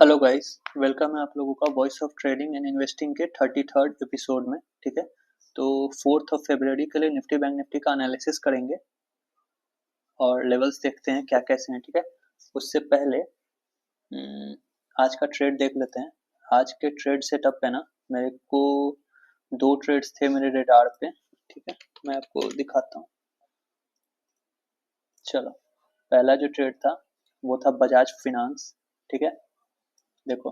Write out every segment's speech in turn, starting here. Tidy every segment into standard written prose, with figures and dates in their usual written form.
Hello guys, welcome है आप लोगों का voice of trading and investing के 33rd एपिसोड में। ठीक है, तो 4th ऑफ फरवरी के लिए निफ्टी बैंक निफ्टी का एनालिसिस करेंगे और लेवल्स देखते हैं क्या कैसे हैं। ठीक है, उससे पहले आज का ट्रेड देख लेते हैं। आज के ट्रेड सेटअप पे ना मेरे को दो ट्रेड्स थे मेरे रेडार पे। ठीक है, मैं आपको दिखाता हूँ। चलो, पहला जो ट्रेड था वो था बजाज फिनांस। ठीक है, देखो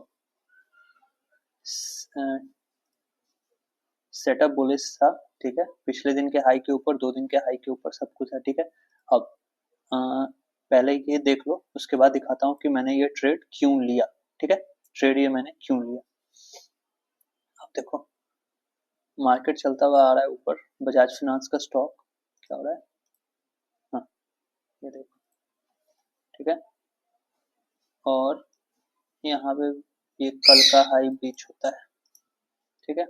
सेटअप बुलिश था। ठीक है, पिछले दिन के हाई के ऊपर, 2 दिन के हाई के ऊपर सब कुछ है। ठीक है, अब पहले ये देख लो, उसके बाद दिखाता हूँ कि मैंने ये ट्रेड क्यों लिया। ठीक है, ट्रेड ये मैंने क्यों लिया। अब देखो, मार्केट चलता हुआ आ रहा है ऊपर। बजाज फिनांस का स्टॉक क्या हो रहा है, हाँ ये देखो। ठीक है, और यहाँ पे ये कल का हाई बीच होता है। ठीक है,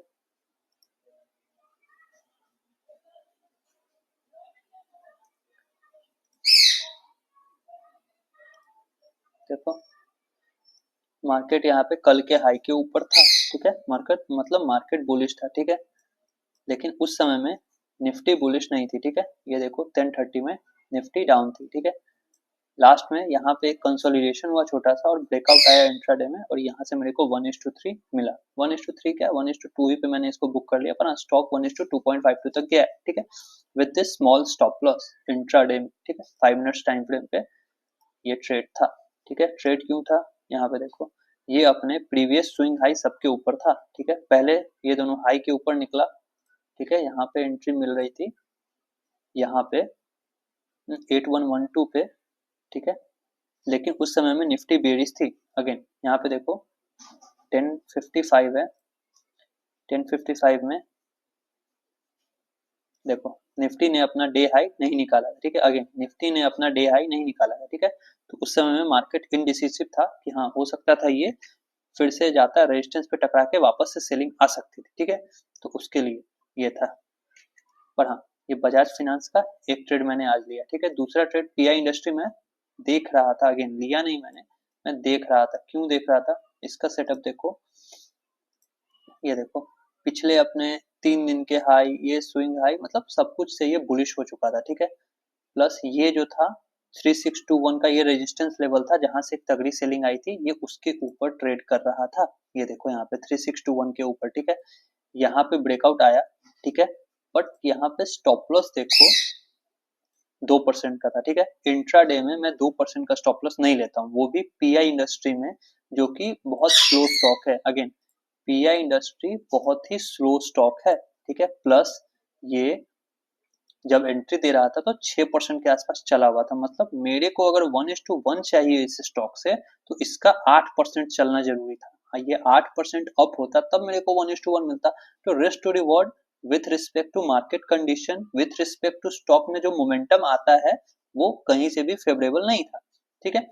देखो मार्केट यहाँ पे कल के हाई के ऊपर था। ठीक है, मार्केट मतलब मार्केट बुलिश था। ठीक है, लेकिन उस समय में निफ्टी बुलिश नहीं थी। ठीक है, ये देखो 10:30 में निफ्टी डाउन थी। ठीक है, लास्ट में यहाँ पे एक कंसोलिडेशन हुआ छोटा सा और ब्रेकआउट आया इंट्राडे में, और यहाँ से मेरे को 1:3 मिला। 1:3 क्या, 1:2 ही पे मैंने इसको बुक कर लिया, पर स्टॉक 1:2.52 तक गया है। ठीक है, with this small stop loss intraday में। ठीक है, 5 मिनट्स टाइम फ्रेम पे ये ट्रेड था। ठीक है, ट्रेड क्यों था, यहाँ पे देखो ये अपने प्रीवियस स्विंग हाई सबके ऊपर था। ठीक है, पहले ये दोनों हाई के ऊपर निकला। ठीक है, यहाँ पे एंट्री मिल रही थी, यहाँ पे 8112 पे। ठीक है, लेकिन उस समय में निफ्टी बेरिश थी। अगेन यहाँ पे देखो 10:55 है, 10:55 में देखो निफ्टी ने अपना डे हाई नहीं निकाला। ठीक है, अगेन निफ्टी ने अपना डे हाई नहीं निकाला है। ठीक है, तो उस समय में मार्केट इनडिसिसिव था कि हाँ हो सकता था ये फिर से जाता रेजिस्टेंस पे टकरा के वापस से सेलिंग आ सकती थी। ठीक है, तो उसके लिए ये था। पर हाँ, ये बजाज फिनांस का एक ट्रेड मैंने आज लिया। ठीक है, दूसरा ट्रेड पीआई इंडस्ट्री में देख रहा था। अगेन लिया नहीं मैंने, मैं देख रहा था। क्यों देख रहा था, इसका सेटअप देखो। ये देखो पिछले अपने 3 दिन के हाई, ये स्विंग हाई, मतलब सब कुछ से ये बुलिश हो चुका था। ठीक है, प्लस ये जो था 3621 का ये रेजिस्टेंस लेवल था जहां से एक तगड़ी सेलिंग आई थी, ये उसके ऊपर ट्रेड कर रहा था। ये देखो यहाँ पे 3621 के ऊपर। ठीक है, यहाँ पे ब्रेकआउट आया। ठीक है, बट यहाँ पे स्टॉप लॉस देखो 2% का था। ठीक है, इंट्राडे में मैं 2% का स्टॉप लॉस नहीं लेता हूँ, वो भी पीआई इंडस्ट्री में, जो कि बहुत स्लो स्टॉक है। अगेन पीआई इंडस्ट्री बहुत ही स्लो स्टॉक है। ठीक है, प्लस ये जब एंट्री दे रहा था तो 6% के आसपास चला हुआ था। मतलब मेरे को अगर 1:1 चाहिए इस स्टॉक से, तो इसका 8% चलना जरूरी था। ये 8% अप होता तब मेरे को 1:1 मिलता। तो risk to reward with respect to market condition, with respect to stock में जो मोमेंटम आता है, वो कहीं से भी फेवरेबल नहीं था। ठीक है,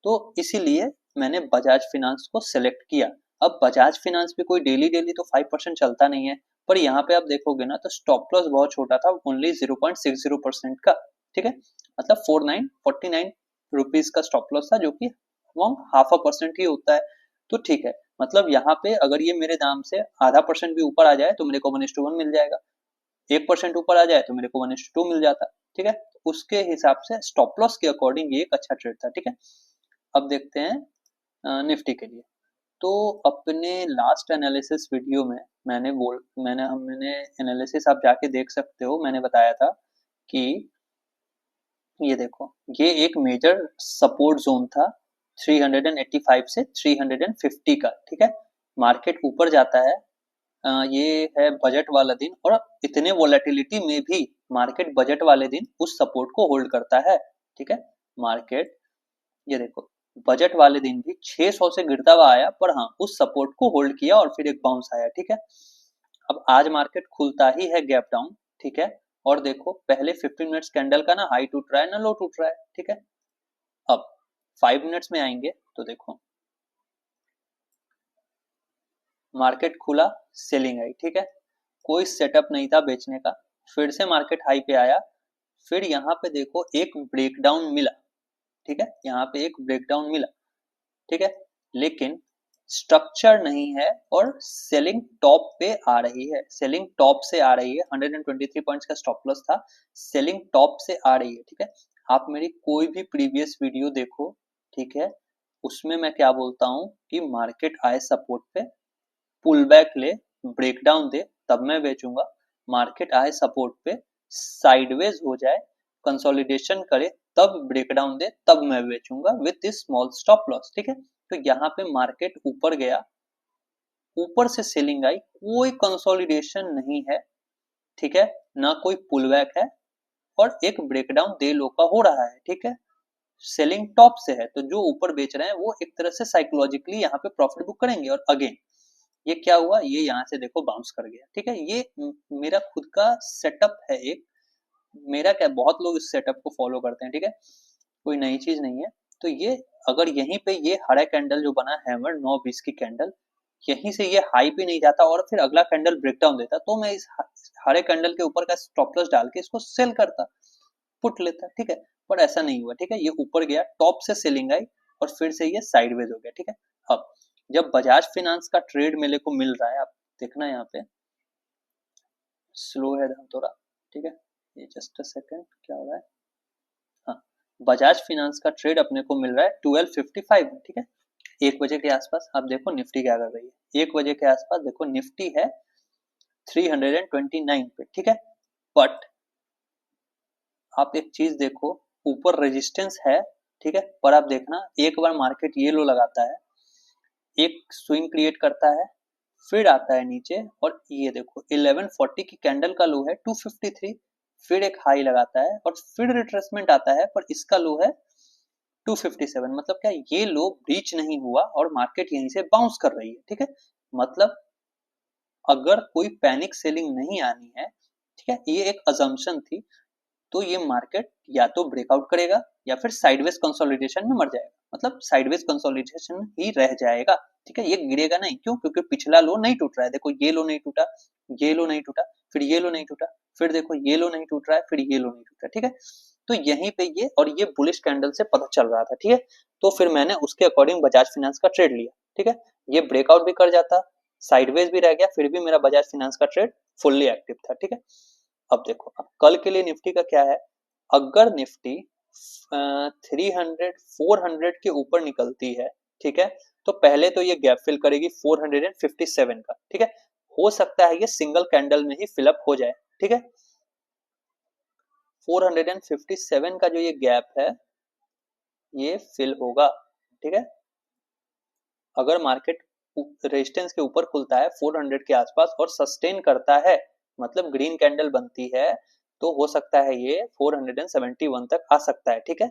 तो इसीलिए मैंने बजाज फिनांस को सिलेक्ट किया। अब बजाज फिनांस पे कोई डेली डेली तो 5% चलता नहीं है, पर यहाँ पे आप देखोगे ना तो स्टॉप लॉस बहुत छोटा था, ओनली 0.60% का। ठीक है, मतलब 49 रुपीज का स्टॉप लॉस था, जो कि अराउंड 0.5% ही होता है। तो ठीक है, मतलब यहाँ पे अगर ये मेरे दाम से आधा परसेंट भी ऊपर आ जाए तो मेरे को 1:1 मिल जाएगा, 1% ऊपर आ जाए तो मेरे को 1:2 मिल जाता। ठीक है, उसके हिसाब से स्टॉप लॉस के अकॉर्डिंग ये एक अच्छा ट्रेड था। ठीक है, अब देखते हैं निफ्टी के लिए। तो अपने लास्ट एनालिसिस वीडियो में मैंने एनालिसिस आप जाके देख सकते हो, मैंने बताया था कि ये देखो ये एक मेजर सपोर्ट जोन था 385 से 350 का। ठीक है, मार्केट ऊपर जाता है, ये है बजट वाला दिन, और इतने वोलेटिलिटी में भी मार्केट बजट वाले दिन उस सपोर्ट को होल्ड करता है। ठीक है, मार्केट ये देखो बजट वाले दिन भी 600 से गिरता हुआ आया, पर हाँ उस सपोर्ट को होल्ड किया और फिर एक बाउंस आया। ठीक है, अब आज मार्केट खुलता ही है गैप डाउन। ठीक है, और देखो पहले 15 मिनट्स कैंडल का ना हाई टूट रहा है ना लो टूट रहा है। ठीक है, अब 5 मिनट्स में आएंगे तो देखो मार्केट खुला, सेलिंग आई। ठीक है, कोई सेटअप नहीं था बेचने का, फिर से मार्केट हाई पे आया, फिर यहाँ पे देखो एक ब्रेकडाउन मिला। ठीक है, यहाँ पे एक ब्रेकडाउन मिला। ठीक है, लेकिन स्ट्रक्चर नहीं है और सेलिंग टॉप पे आ रही है, सेलिंग टॉप से आ रही है। 123 पॉइंट्स का स्टॉप लॉस था, सेलिंग टॉप से आ रही है, ठीक है। आप मेरी कोई भी प्रीवियस वीडियो देखो, ठीक है, उसमें मैं क्या बोलता हूँ कि मार्केट आए सपोर्ट पे, पुल बैक ले, ब्रेकडाउन दे, तब मैं बेचूंगा। मार्केट आए सपोर्ट पे, साइडवेज हो जाए, कंसोलिडेशन करे, तब ब्रेकडाउन दे, तब मैं बेचूंगा with this small stop loss, ठीक है। तो यहाँ पे मार्केट ऊपर गया, ऊपर से सेलिंग आई, कोई कंसोलिडेशन नहीं है, ठीक है, ना कोई पुल बैक है, और एक ब्रेकडाउन डे लो का हो रहा है, ठीक है। सेलिंग टॉप से है, तो जो ऊपर बेच रहे हैं वो एक तरह से साइकोलॉजिकली यहाँ पे प्रॉफिट बुक करेंगे। और अगेन ये क्या हुआ, ये यहाँ से देखो बाउंस कर गया, ठीक है। ये मेरा खुद का सेटअप है एक, मेरा क्या, बहुत लोग इस सेटअप को फॉलो करते हैं, ठीक है, कोई नई चीज नहीं है। तो ये अगर यहीं पे ये हरा कैंडल जो बना हैमर 9-20 की कैंडल, यहीं से ये हाई पे नहीं जाता और फिर अगला कैंडल ब्रेकडाउन देता, तो मैं इस हरे कैंडल के ऊपर का स्टॉप लॉस डाल के इसको सेल करता, पुट लेता, ठीक है। पर ऐसा नहीं हुआ, ठीक है, ये ऊपर गया, टॉप से सेलिंग आई और फिर से ये साइडवेज हो गया, ठीक है। अब जब बजाज फाइनेंस का ट्रेड मेरे को मिल रहा है, आप देखना यहाँ पे स्लो है थोड़ा, ठीक है, ये जस्ट अ सेकंड, क्या हो रहा है, हाँ, बजाज फाइनेंस का ट्रेड अपने को मिल रहा है 12:55 में, ठीक है। 1 बजे के आसपास आप देखो निफ्टी क्या कर रही है, 1 बजे के आसपास देखो निफ्टी है 329 पे, ठीक है। बट आप एक चीज देखो, ऊपर रेजिस्टेंस है, ठीक है, पर आप देखना एक बार मार्केट ये लो लगाता है, एक स्विंग क्रिएट करता है, फिर आता है नीचे, और ये देखो 1140 की कैंडल का लो है 253, फिर एक हाई लगाता है और फिर रिट्रेसमेंट आता है, पर इसका लो है 257। मतलब क्या, ये लो ब्रीच नहीं हुआ और मार्केट यहीं से बाउंस कर रही है, ठीक है। मतलब अगर कोई पैनिक सेलिंग नहीं आनी है, ठीक है, ये एक अजम्पशन थी, तो ये मार्केट या तो ब्रेकआउट करेगा या फिर साइडवेज कंसोलिडेशन में मर जाएगा, मतलब साइडवेज कंसोलिडेशन ही रह जाएगा, ठीक है। ये गिरेगा नहीं, क्यों, क्योंकि पिछला लो नहीं टूट रहा है, देखो ये लो नहीं टूटा, ये लो नहीं टूटा, फिर ये लो नहीं टूटा, फिर देखो ये लो नहीं टूट रहा है, फिर ये लो नहीं टूटा, ठीक है। तो यहीं पे ये, और ये बुलिश कैंडल से पता चल रहा था, ठीक है। तो फिर मैंने उसके अकॉर्डिंग बजाज फाइनेंस का ट्रेड लिया, ठीक है। ये ब्रेकआउट भी कर जाता, साइडवेज भी रह गया, फिर भी मेरा बजाज फाइनेंस का ट्रेड फुल्ली एक्टिव था, ठीक है। अब देखो, अब कल के लिए निफ्टी का क्या है, अगर निफ्टी 400 के ऊपर निकलती है, ठीक है, तो पहले तो ये गैप फिल करेगी 457 का, ठीक है। हो सकता है ये सिंगल कैंडल में ही फिलअप हो जाए, ठीक है। 457 का जो ये गैप है ये फिल होगा, ठीक है। अगर मार्केट रेजिस्टेंस के ऊपर खुलता है 400 के आसपास और सस्टेन करता है, मतलब ग्रीन कैंडल बनती है, तो हो सकता है ये 471 तक आ सकता है, ठीक है।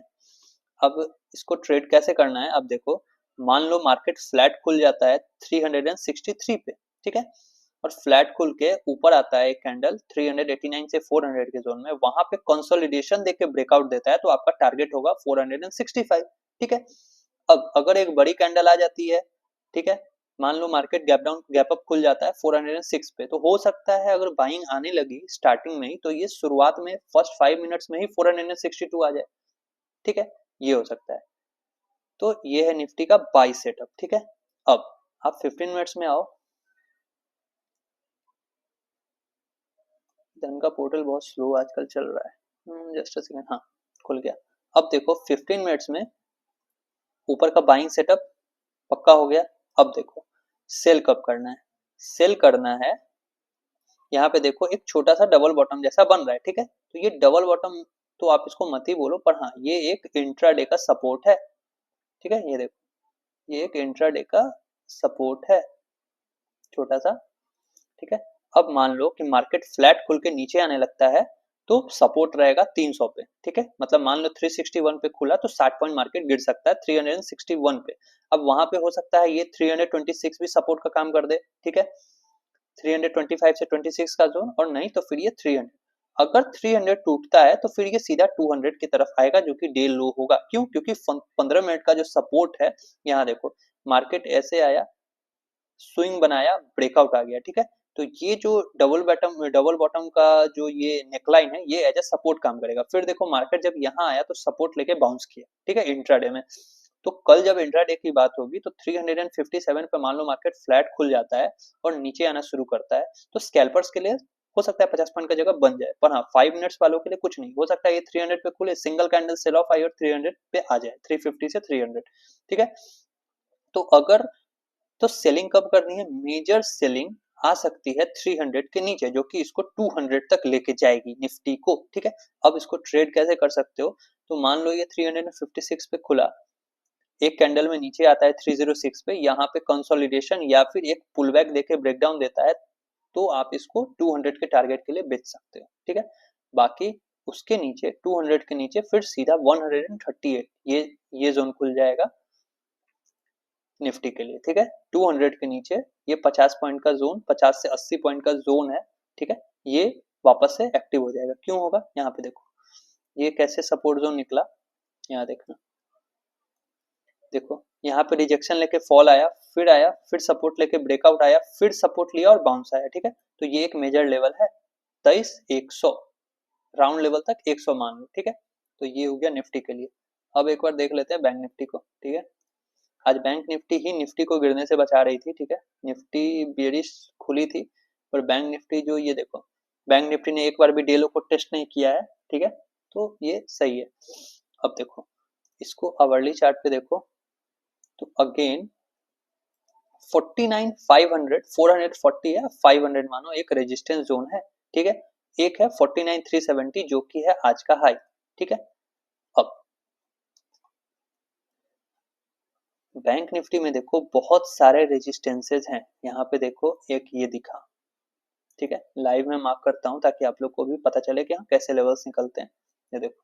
अब इसको ट्रेड कैसे करना है, अब देखो, मान लो मार्केट फ्लैट खुल जाता है 363 पे, ठीक है, और फ्लैट खुल के ऊपर आता है एक कैंडल 389 से 400 के जोन में, वहां पे कंसोलिडेशन देके ब्रेकआउट देता है, तो आपका टारगेट होगा 465, ठीक है। अब अगर एक बड़ी कैंडल आ जाती है, ठीक है, मान लो market gap down gap up खुल जाता है 406 पे, तो हो सकता है अगर बाइंग आने लगी स्टार्टिंग में ही, तो ये शुरुआत में फर्स्ट 5 मिनट्स में ही 462 आ जाए, ठीक है, ये हो सकता है। तो ये है निफ्टी का बाई सेटअप, ठीक है। अब आप 15 मिनट्स में आओ, धन का पोर्टल बहुत स्लो आजकल चल रहा है, जस्ट अ सेकंड, हाँ खुल गया। अब देखो 15 मिनट्स में ऊपर का बाइंग सेटअप पक्का हो गया। अब देखो सेल कब करना है, सेल करना है, यहाँ पे देखो एक छोटा सा डबल बॉटम जैसा बन रहा है, ठीक है। तो ये डबल बॉटम तो आप इसको मत ही बोलो, पर हाँ ये एक इंट्राडे का सपोर्ट है, ठीक है। ये देखो ये एक इंट्राडे का सपोर्ट है, छोटा सा, ठीक है। अब मान लो कि मार्केट फ्लैट खुल के नीचे आने लगता है, तो सपोर्ट रहेगा 300 पे, ठीक है। मतलब मान लो 361 पे खुला तो 60 पॉइंट मार्केट गिर सकता है 361 पे। अब वहां पे हो सकता है ये 326 भी सपोर्ट का काम कर दे, ठीक है, 325 से 26 का जोन, और नहीं तो फिर ये 300, अगर 300 टूटता है तो फिर ये सीधा 200 की तरफ आएगा, जो कि डे लो होगा, क्यों, क्योंकि 15 मिनट का जो सपोर्ट है, यहाँ देखो मार्केट ऐसे आया, स्विंग बनाया, ब्रेकआउट आ गया, ठीक है। तो ये जो डबल बॉटम का जो ये नेकलाइन है, ये एज ए सपोर्ट काम करेगा। फिर देखो मार्केट जब यहाँ आया तो सपोर्ट लेके बाउंस किया, ठीक है, इंट्राडे में, तो कल जब इंट्राडे की बात होगी तो 357 पे मान लो मार्केट फ्लैट खुल जाता है और नीचे आना शुरू करता है, तो स्कैल्पर्स के लिए हो सकता है 50 पॉइंट का जगह बन जाए, पर हाँ 5 मिनट्स वालों के लिए कुछ नहीं हो सकता है। ये 300 पे खुले, सिंगल कैंडल सेल ऑफ आई और 300 पे आ जाए, 350 से 300, ठीक है। तो अगर तो सेलिंग कब करनी है, मेजर सेलिंग आ सकती है 300 के नीचे, जो कि इसको 200 तक लेके जाएगी निफ्टी को, ठीक है। अब इसको ट्रेड कैसे कर सकते हो, तो मान लो ये 356 पे खुला, एक कैंडल में नीचे आता है 306 पे, यहाँ पे कंसोलिडेशन या फिर एक पुल बैक देके ब्रेकडाउन देता है, तो आप इसको 200 के टारगेट के लिए बेच सकते हो, ठीक है। बाकी उसके नीचे 200 के नीचे फिर सीधा 138 ये जोन खुल जाएगा निफ्टी के लिए, ठीक है। 200 के नीचे ये 50 पॉइंट का जोन, 50 से 80 पॉइंट का जोन है, ठीक है। ये वापस से एक्टिव हो जाएगा। क्यों होगा, यहाँ पे देखो ये कैसे सपोर्ट जोन निकला, यहाँ देखना, देखो यहाँ पे रिजेक्शन लेके फॉल आया, फिर सपोर्ट लेके ब्रेकआउट आया, फिर सपोर्ट लिया और बाउंस आया, ठीक है। तो ये एक मेजर लेवल है 23,100, राउंड लेवल तक 100 मान लो, ठीक है। तो ये हो गया निफ्टी के लिए। अब एक बार देख लेते हैं बैंक निफ्टी को, ठीक है। आज बैंक निफ्टी ही निफ्टी को गिरने से बचा रही थी, ठीक है। निफ्टी बेरिश खुली थी, पर बैंक निफ्टी जो ये देखो, बैंक निफ्टी ने एक बार भी डेलो को टेस्ट नहीं किया है, ठीक है। तो ये सही है। अब देखो इसको आवरली चार्ट पे देखो, तो अगेन 49,500 440 है, 500 मानो एक रेजिस्टेंस जोन है, ठीक है। एक है 49,370 जो कि है आज का हाई, ठीक है। अब बैंक निफ्टी में देखो बहुत सारे रेजिस्टेंसेज हैं, यहाँ पे देखो एक ये दिखा, ठीक है। लाइव में मार्क करता हूँ ताकि आप लोग को भी पता चले कि हाँ कैसे लेवल्स निकलते हैं। ये देखो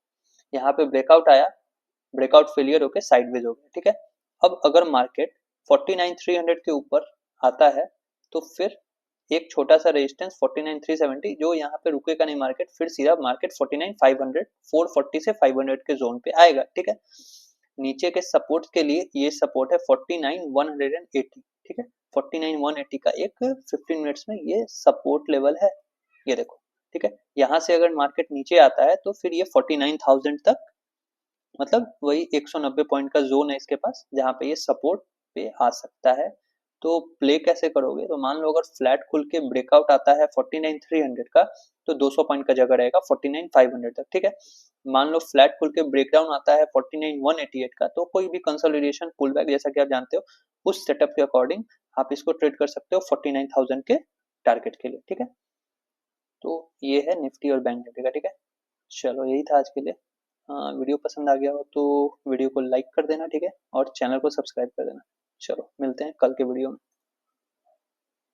यहाँ पे ब्रेकआउट आया, ब्रेकआउट फेलियर होके साइडवेज हो गया, ठीक है। अब अगर मार्केट 49,300 के ऊपर आता है तो फिर एक छोटा सा रेजिस्टेंस 49,370 जो यहाँ पे रुकेगा नहीं मार्केट, फिर सीधा मार्केट 49,500 440 से 500 के जोन पे आएगा, ठीक है। नीचे के सपोर्ट के लिए ये सपोर्ट है 49,180, ठीक है। 49,180 का एक 15 मिनट्स में ये सपोर्ट लेवल है, ये देखो, ठीक है। यहाँ से अगर मार्केट नीचे आता है तो फिर ये 49,000 तक, मतलब वही 190 पॉइंट का जोन है इसके पास, जहाँ पे ये सपोर्ट पे आ सकता है। तो प्ले कैसे करोगे, तो मान लो अगर फ्लैट खुल के ब्रेकआउट आता है 49,300 का, तो 200 पॉइंट का जगह रहेगा 49,500 तक, ठीक है। मान लो फ्लैट खुल के ब्रेकडाउन आता है 49,188 का, तो कोई भी कंसोलिडेशन पुल बैक जैसा कि आप जानते हो, उस सेटअप के अकॉर्डिंग आप इसको ट्रेड कर सकते हो 49,000 के टारगेट के लिए, ठीक है। तो ये है निफ्टी और बैंक निफ्टी का, ठीक है। चलो यही था आज के लिए। वीडियो पसंद आ गया हो तो वीडियो को लाइक कर देना, ठीक है, और चैनल को सब्सक्राइब कर देना। चलो मिलते हैं कल के वीडियो में।